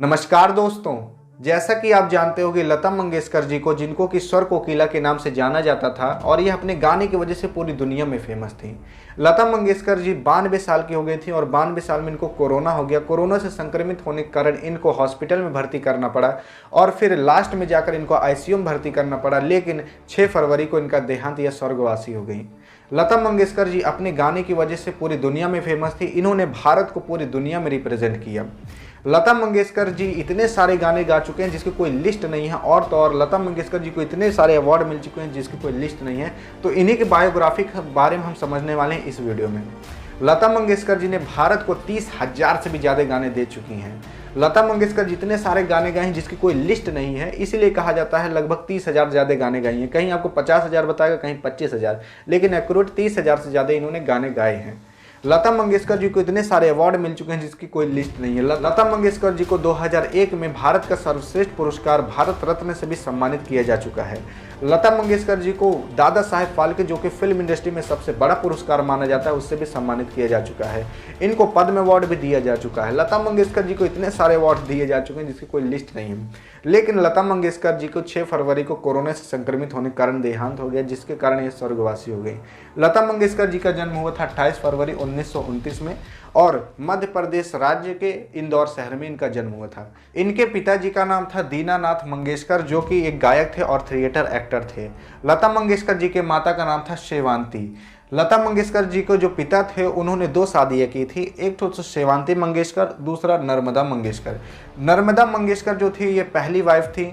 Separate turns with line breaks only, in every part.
नमस्कार दोस्तों। जैसा कि आप जानते हो कि लता मंगेशकर जी को जिनको कि स्वर कोकिला के नाम से जाना जाता था और ये अपने गाने की वजह से पूरी दुनिया में फेमस थी। लता मंगेशकर जी 92 साल की हो गई थी और 92 साल में इनको कोरोना हो गया। कोरोना से संक्रमित होने के कारण इनको हॉस्पिटल में भर्ती करना पड़ा और फिर लास्ट में जाकर इनको आईसीयू में भर्ती करना पड़ा, लेकिन 6 फरवरी को इनका देहांत या स्वर्गवासी हो गई। लता मंगेशकर जी अपने गाने की वजह से पूरी दुनिया में फेमस थी। इन्होंने भारत को पूरी दुनिया में रिप्रेजेंट किया। लता मंगेशकर जी इतने सारे गाने गा चुके हैं जिसकी कोई लिस्ट नहीं है, और तो और लता मंगेशकर जी को इतने सारे अवार्ड मिल चुके हैं जिसकी कोई लिस्ट नहीं है। तो इन्हीं के बायोग्राफी के बारे में हम समझने वाले हैं इस वीडियो में। लता मंगेशकर जी ने भारत को 30,000 से भी ज़्यादा गाने दे चुकी हैं। लता मंगेशकर जितने सारे गाने गाए हैं जिसकी कोई लिस्ट नहीं है, इसीलिए कहा जाता है लगभग 30,000 ज़्यादा गाने गाए हैं। कहीं आपको 50,000 बताएगा, कहीं 25,000, लेकिन एक्यूरेट 30,000 से ज़्यादा इन्होंने गाने गाए हैं। लता मंगेशकर जी को इतने सारे अवार्ड मिल चुके हैं जिसकी कोई लिस्ट नहीं है। लता मंगेशकर जी को 2001 में भारत का सर्वश्रेष्ठ पुरस्कार भारत रत्न से भी सम्मानित किया जा चुका है। लता मंगेशकर जी को दादा साहेब फाल्के, जो कि फिल्म इंडस्ट्री में सबसे बड़ा पुरस्कार माना जाता है, उससे भी सम्मानित किया जा चुका है। इनको पद्म अवार्ड भी दिया जा चुका है। लता मंगेशकर जी को इतने सारे अवार्ड दिए जा चुके हैं जिसकी कोई लिस्ट नहीं है। लेकिन लता मंगेशकर जी को 6 फरवरी को कोरोना से संक्रमित होने के कारण देहांत हो गया, जिसके कारण ये स्वर्गवासी हो गई। लता मंगेशकर जी का जन्म हुआ था 28 फरवरी 1929 में और मध्य प्रदेश राज्य के इंदौर शहर में इनका जन्म हुआ था। इनके पिताजी का नाम था दीनानाथ मंगेशकर, जो कि एक गायक थे और थिएटर एक्टर थे। लता मंगेशकर जी के माता का नाम था शेवांती। लता मंगेशकर जी को जो पिता थे उन्होंने 2 शादियाँ की थी, एक तो शेवांती मंगेशकर, दूसरा नर्मदा मंगेशकर। नर्मदा मंगेशकर जो थी ये पहली वाइफ थी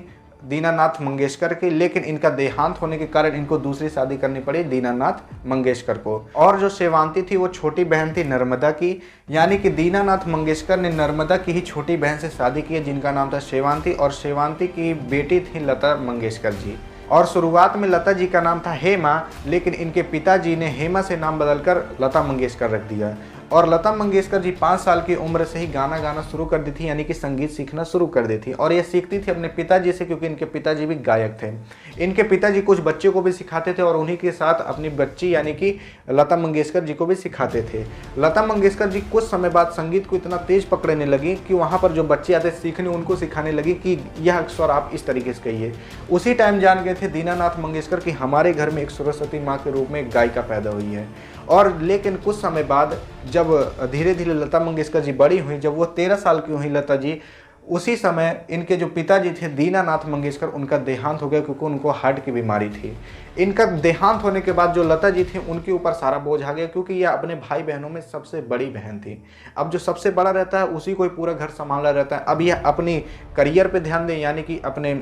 दीनानाथ मंगेशकर की, लेकिन इनका देहांत होने के कारण इनको दूसरी शादी करनी पड़ी दीनानाथ मंगेशकर को। और जो शेवांती थी वो छोटी बहन थी नर्मदा की, यानी कि दीनानाथ मंगेशकर ने नर्मदा की ही छोटी बहन से शादी की जिनका नाम था शेवांती, और शेवांती की बेटी थी लता मंगेशकर जी। और शुरुआत में लता जी का नाम था हेमा, लेकिन इनके पिताजी ने हेमा से नाम बदलकर लता मंगेशकर रख दिया। और लता मंगेशकर जी 5 साल की उम्र से ही गाना गाना शुरू कर दी थी, यानी कि संगीत सीखना शुरू कर दी थी। और ये सीखती थी अपने पिताजी से, क्योंकि इनके पिताजी भी गायक थे। इनके पिताजी कुछ बच्चों को भी सिखाते थे और उन्हीं के साथ अपनी बच्ची यानी कि लता मंगेशकर जी को भी सिखाते थे। लता मंगेशकर जी कुछ समय बाद संगीत को इतना तेज पकड़ने लगी कि वहाँ पर जो बच्चे आते सीखने उनको सिखाने लगी कि यह स्वर आप इस तरीके से कहिए। उसी टाइम जान गए थे दीनानाथ मंगेशकर कि हमारे घर में एक सरस्वती माँ के रूप में एक गायिका पैदा हुई है। और लेकिन कुछ समय बाद जब धीरे धीरे लता मंगेशकर जी बड़ी हुई, जब वो 13 साल की हुई लता जी, उसी समय इनके जो पिताजी थे दीनानाथ मंगेशकर, उनका देहांत हो गया, क्योंकि उनको हार्ट की बीमारी थी। इनका देहांत होने के बाद जो लता जी थी उनके ऊपर सारा बोझ आ गया, क्योंकि यह अपने भाई बहनों में सबसे बड़ी बहन थी। अब जो सबसे बड़ा रहता है उसी को पूरा घर संभालना रहता है। अब यह अपनी करियर पे ध्यान दें, यानी कि अपने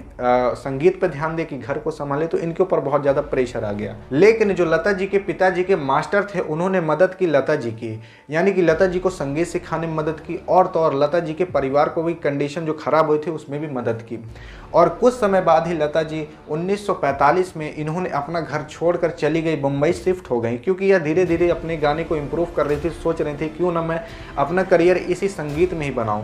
संगीत पे ध्यान दें कि घर को संभाले, तो इनके ऊपर बहुत ज़्यादा प्रेशर आ गया। लेकिन जो लता जी के पिताजी के मास्टर थे उन्होंने मदद की लता जी की, यानी कि लता जी को संगीत सिखाने में मदद की, और तो और लता जी के परिवार को भी कंडीशन जो खराब हुई थी उसमें भी मदद की। और कुछ समय बाद ही लता जी 1945 में इन्होंने अपना घर छोड़कर चली गई, मुंबई शिफ्ट हो गई, क्योंकि यह धीरे धीरे अपने गाने को इम्प्रूव कर रही थी। सोच रही थी क्यों ना मैं अपना करियर इसी संगीत में ही बनाऊं।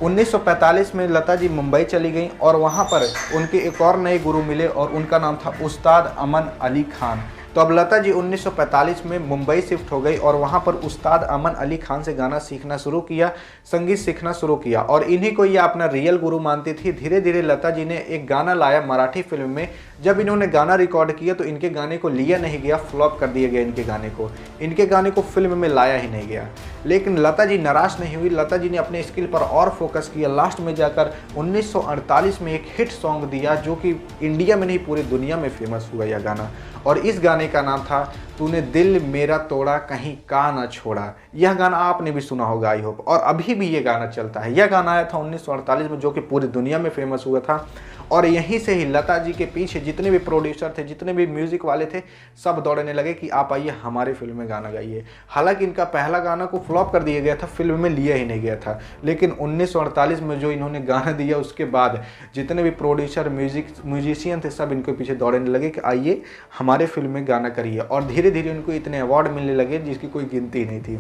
1945 में लता जी मुंबई चली गई और वहाँ पर उनके एक और नए गुरु मिले और उनका नाम था उस्ताद अमन अली खान। तो अब लता जी 1945 में मुंबई शिफ्ट हो गई और वहाँ पर उस्ताद अमन अली खान से गाना सीखना शुरू किया, संगीत सीखना शुरू किया, और इन्हीं को ये अपना रियल गुरु मानती थी। धीरे धीरे लता जी ने एक गाना लाया मराठी फिल्म में। जब इन्होंने गाना रिकॉर्ड किया तो इनके गाने को लिया नहीं गया, फ्लॉप कर दिया गया इनके गाने को फिल्म में लाया ही नहीं गया। लेकिन लता जी निराश नहीं हुई, लता जी ने अपने स्किल पर और फोकस किया। लास्ट में जाकर 1948 में एक हिट सॉन्ग दिया जो कि इंडिया में नहीं पूरी दुनिया में फेमस हुआ यह गाना, और इस गाने का नाम था तूने दिल मेरा तोड़ा कहीं का ना छोड़ा। यह गाना आपने भी सुना होगा आई होप, और अभी भी ये गाना चलता है। यह गाना आया था 1948 में, जो कि पूरी दुनिया में फेमस हुआ था। और यहीं से ही लता जी के पीछे जितने भी प्रोड्यूसर थे, जितने भी म्यूजिक वाले थे, सब दौड़ने लगे कि आप आइए हमारे फिल्म में गाना गाइए। हालांकि इनका पहला गाना को फ्लॉप कर दिया गया था, फिल्म में लिया ही नहीं गया था। लेकिन 1948 में जो इन्होंने गाना दिया उसके बाद जितने भी प्रोड्यूसर म्यूजिशियन थे सब इनके पीछे दौड़ने लगे कि आइए हमारे फिल्म में गाना करिए। और धीरे धीरे धीरे उनको इतने अवार्ड मिलने लगे जिसकी कोई गिनती नहीं थी।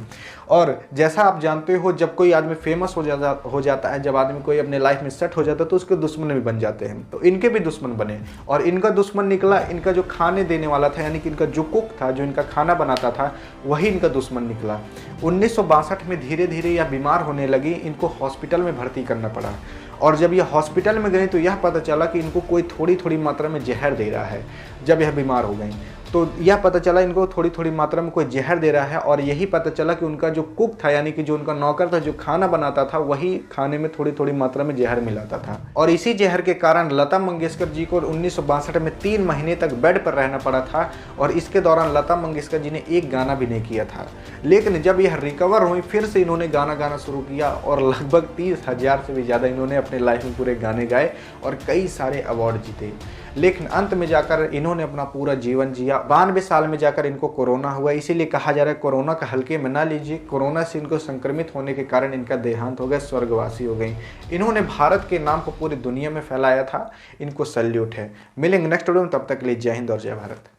और जैसा आप जानते हो, जब कोई आदमी फेमस हो जाता है, जब आदमी कोई अपने लाइफ में सेट हो जाता है तो उसके दुश्मन भी बन जाते हैं। तो इनके भी दुश्मन बने और इनका दुश्मन निकला इनका जो खाने देने वाला था, यानी कि इनका जो कुक था, जो इनका खाना बनाता था, वही इनका दुश्मन निकला। 1962 में धीरे धीरे यह बीमार होने लगी, इनको हॉस्पिटल में भर्ती करना पड़ा। और जब यह हॉस्पिटल में गई तो यह पता चला कि इनको कोई थोड़ी थोड़ी मात्रा में जहर दे रहा है। जब यह बीमार हो गई तो यह पता चला इनको थोड़ी थोड़ी मात्रा में कोई जहर दे रहा है, और यही पता चला कि उनका जो कुक था, यानी कि जो उनका नौकर था, जो खाना बनाता था, वही खाने में थोड़ी थोड़ी मात्रा में जहर मिलाता था। और इसी जहर के कारण लता मंगेशकर जी को 1962 में 3 महीने तक बेड पर रहना पड़ा था। और इसके दौरान लता मंगेशकर जी ने एक गाना भी नहीं किया था। लेकिन जब यह रिकवर हुई, फिर से इन्होंने गाना गाना शुरू किया और लगभग 30,000 से भी ज़्यादा इन्होंने अपने लाइफ में पूरे गाने गाए और कई सारे अवार्ड जीते। लेकिन अंत में जाकर इन्होंने अपना पूरा जीवन जिया। 92 साल में जाकर इनको कोरोना हुआ, इसीलिए कहा जा रहा है कोरोना का हल्के में ना लीजिए। कोरोना से इनको संक्रमित होने के कारण इनका देहांत हो गया, स्वर्गवासी हो गई। इन्होंने भारत के नाम को पूरी दुनिया में फैलाया था, इनको सैल्यूट है। मिलेंगे नेक्स्ट वीडियो में, तब तक के लिए जय हिंद और जय भारत।